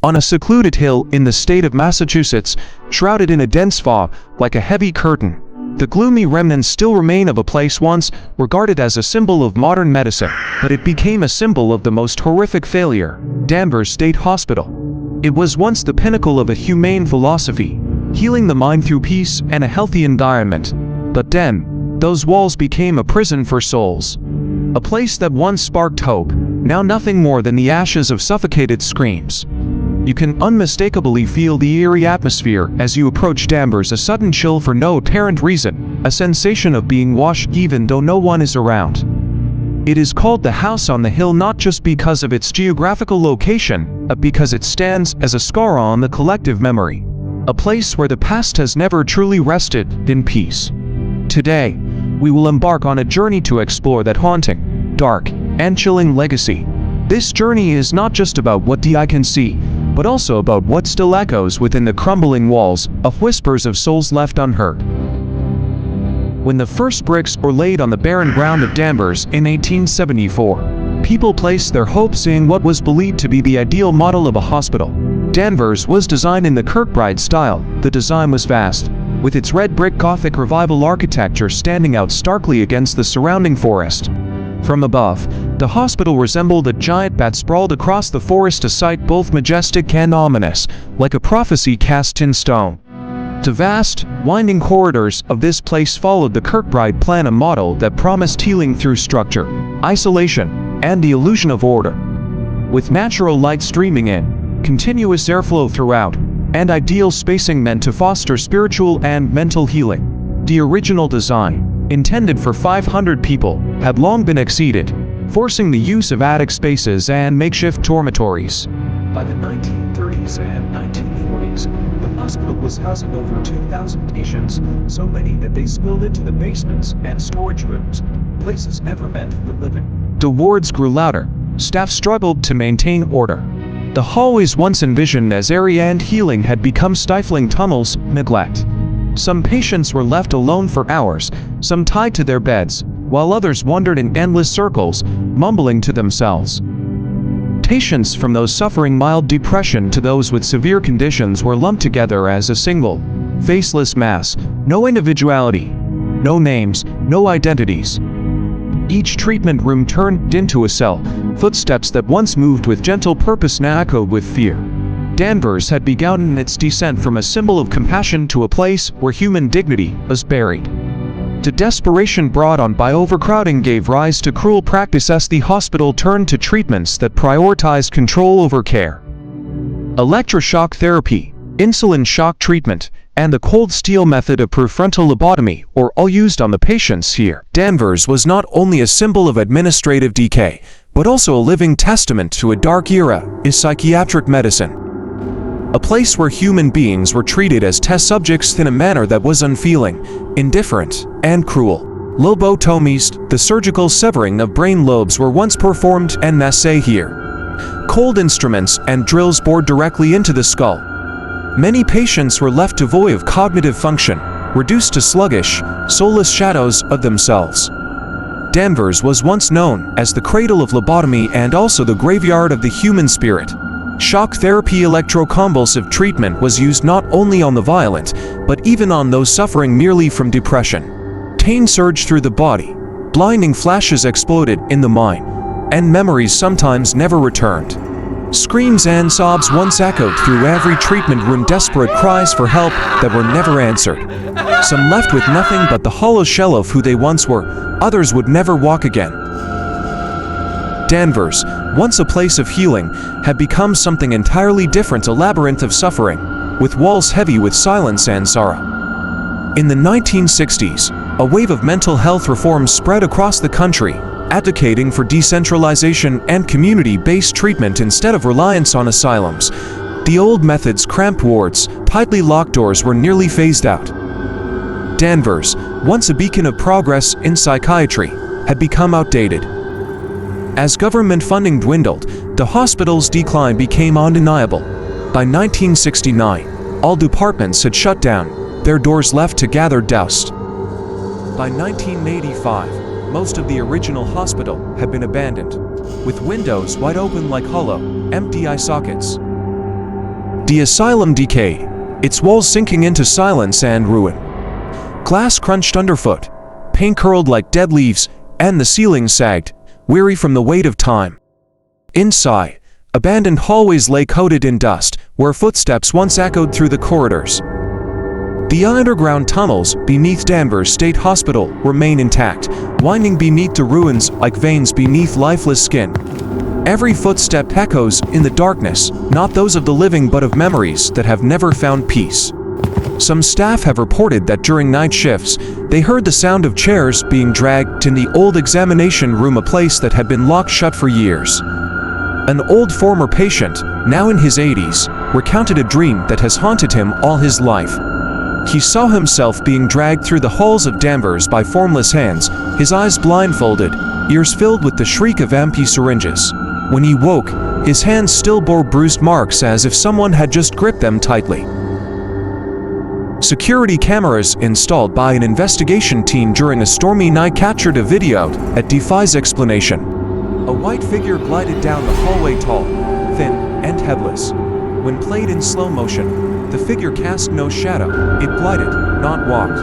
on a secluded hill in the state of Massachusetts, shrouded in a dense fog like a heavy curtain. The gloomy remnants still remain of a place once regarded as a symbol of modern medicine, but it became a symbol of the most horrific failure, Danvers State Hospital. It was once the pinnacle of a humane philosophy, healing the mind through peace and a healthy environment. But then, those walls became a prison for souls. A place that once sparked hope, now nothing more than the ashes of suffocated screams. You can unmistakably feel the eerie atmosphere as you approach Danvers, a sudden chill for no apparent reason, a sensation of being watched even though no one is around. It is called the House on the Hill not just because of its geographical location, but because it stands as a scar on the collective memory. A place where the past has never truly rested in peace. Today, we will embark on a journey to explore that haunting, dark, and chilling legacy. This journey is not just about what the eye can see, but also about what still echoes within the crumbling walls of whispers of souls left unheard. When the first bricks were laid on the barren ground of Danvers in 1874, people placed their hopes in what was believed to be the ideal model of a hospital. Danvers was designed in the Kirkbride style. The design was vast, with its red brick Gothic Revival architecture standing out starkly against the surrounding forest. From above, the hospital resembled a giant bat sprawled across the forest, a sight both majestic and ominous, like a prophecy cast in stone. The vast, winding corridors of this place followed the Kirkbride plan, a model that promised healing through structure, isolation, and the illusion of order. With natural light streaming in, continuous airflow throughout, and ideal spacing meant to foster spiritual and mental healing. The original design, intended for 500 people, had long been exceeded, forcing the use of attic spaces and makeshift dormitories. By the 1930s and 1940s, the hospital was housing over 2,000 patients, so many that they spilled into the basements and storage rooms, places never meant for living. The wards grew louder, staff struggled to maintain order. The hallways once envisioned as airy and healing had become stifling tunnels, neglect. Some patients were left alone for hours, some tied to their beds, while others wandered in endless circles, mumbling to themselves. Patients from those suffering mild depression to those with severe conditions were lumped together as a single, faceless mass, no individuality, no names, no identities. Each treatment room turned into a cell, footsteps that once moved with gentle purpose now echoed with fear. Danvers had begun its descent from a symbol of compassion to a place where human dignity was buried. The desperation brought on by overcrowding gave rise to cruel practice as the hospital turned to treatments that prioritized control over care. Electroshock therapy, insulin shock treatment, and the cold steel method of prefrontal lobotomy were all used on the patients here. Danvers was not only a symbol of administrative decay, but also a living testament to a dark era in psychiatric medicine. A place where human beings were treated as test subjects in a manner that was unfeeling, indifferent, and cruel. Lobotomies, the surgical severing of brain lobes, were once performed en masse here. Cold instruments and drills bored directly into the skull. Many patients were left devoid of cognitive function, reduced to sluggish, soulless shadows of themselves. Danvers was once known as the cradle of lobotomy and also the graveyard of the human spirit. Shock therapy electroconvulsive treatment was used not only on the violent, but even on those suffering merely from depression. Pain surged through the body, blinding flashes exploded in the mind, and memories sometimes never returned. Screams and sobs once echoed through every treatment room, desperate cries for help that were never answered. Some left with nothing but the hollow shell of who they once were, others would never walk again. Danvers, once a place of healing, had become something entirely different, a labyrinth of suffering, with walls heavy with silence and sorrow. In the 1960s, a wave of mental health reforms spread across the country, advocating for decentralization and community-based treatment instead of reliance on asylums. The old methods, cramped wards, tightly locked doors, were nearly phased out. Danvers, once a beacon of progress in psychiatry, had become outdated. As government funding dwindled, the hospital's decline became undeniable. By 1969, all departments had shut down, their doors left to gather dust. By 1985, most of the original hospital had been abandoned, with windows wide open like hollow, empty eye sockets. The asylum decayed, its walls sinking into silence and ruin. Glass crunched underfoot, paint curled like dead leaves, and the ceiling sagged, weary from the weight of time. Inside, abandoned hallways lay coated in dust, where footsteps once echoed through the corridors. The underground tunnels beneath Danvers State Hospital remain intact, winding beneath the ruins like veins beneath lifeless skin. Every footstep echoes in the darkness, not those of the living but of memories that have never found peace. Some staff have reported that during night shifts, they heard the sound of chairs being dragged in the old examination room, a place that had been locked shut for years. An old former patient, now in his 80s, recounted a dream that has haunted him all his life. He saw himself being dragged through the halls of Danvers by formless hands, his eyes blindfolded, ears filled with the shriek of empty syringes. When he woke, his hands still bore bruised marks as if someone had just gripped them tightly. Security cameras installed by an investigation team during a stormy night captured a video that defies explanation. A white figure glided down the hallway, tall, thin, and headless. When played in slow motion, the figure cast no shadow, it glided, not walked.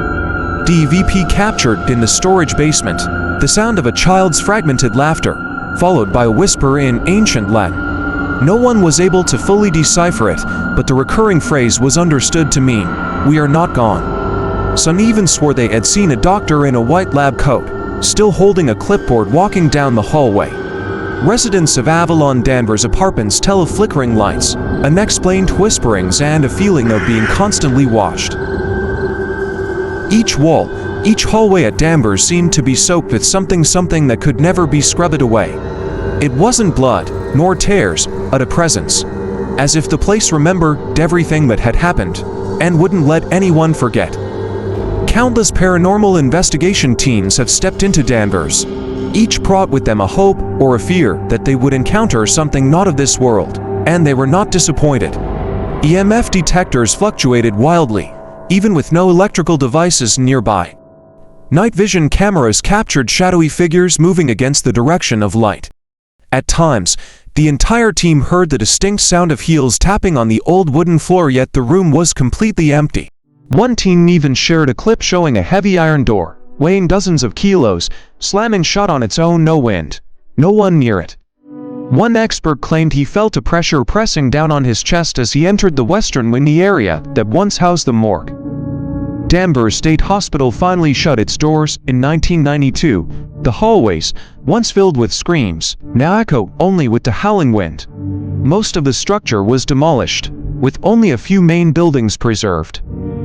DVP captured in the storage basement, the sound of a child's fragmented laughter, followed by a whisper in ancient Latin. No one was able to fully decipher it, but the recurring phrase was understood to mean, "We are not gone." Some even swore they had seen a doctor in a white lab coat, still holding a clipboard, walking down the hallway. Residents of Avalon Danvers apartments tell of flickering lights, unexplained whisperings, and a feeling of being constantly watched. Each wall, each hallway at Danvers seemed to be soaked with something that could never be scrubbed away. It wasn't blood, nor tears, but a presence. As if the place remembered everything that had happened, and wouldn't let anyone forget. Countless paranormal investigation teams have stepped into Danvers. Each brought with them a hope or a fear that they would encounter something not of this world, and they were not disappointed. EMF detectors fluctuated wildly, even with no electrical devices nearby. Night vision cameras captured shadowy figures moving against the direction of light. At times, the entire team heard the distinct sound of heels tapping on the old wooden floor, yet the room was completely empty. One team even shared a clip showing a heavy iron door, weighing dozens of kilos, slamming shut on its own. No wind, no one near it. One expert claimed he felt a pressure pressing down on his chest as he entered the western windy area that once housed the morgue. Danvers State Hospital finally shut its doors in 1992. The hallways, once filled with screams, now echo only with the howling wind. Most of the structure was demolished, with only a few main buildings preserved.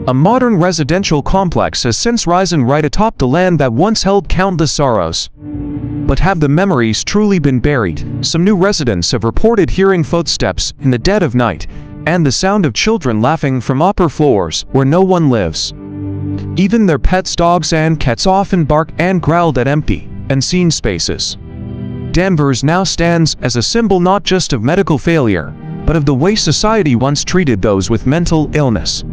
A modern residential complex has since risen right atop the land that once held countless sorrows. But have the memories truly been buried? Some new residents have reported hearing footsteps in the dead of night, and the sound of children laughing from upper floors where no one lives. Even their pets, dogs and cats, often bark and growl at empty, unseen spaces. Danvers now stands as a symbol not just of medical failure, but of the way society once treated those with mental illness.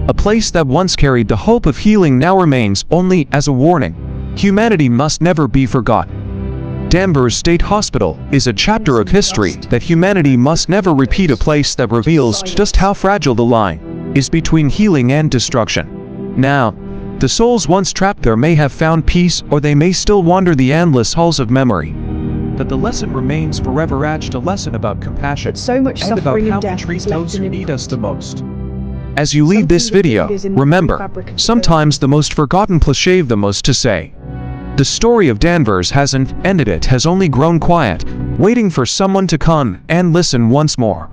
A place that once carried the hope of healing now remains only as a warning. Humanity must never be forgotten. Danvers State Hospital is a chapter of history that humanity must never repeat, a place that reveals just how fragile the line is between healing and destruction. Now, the souls once trapped there may have found peace, or they may still wander the endless halls of memory. But the lesson remains forever etched, a lesson about compassion so much and about suffering how and we death treat is left those in who an need us the empty most. As you leave this video, remember, sometimes the most forgotten place have the most to say. The story of Danvers hasn't ended, it has only grown quiet, waiting for someone to come and listen once more.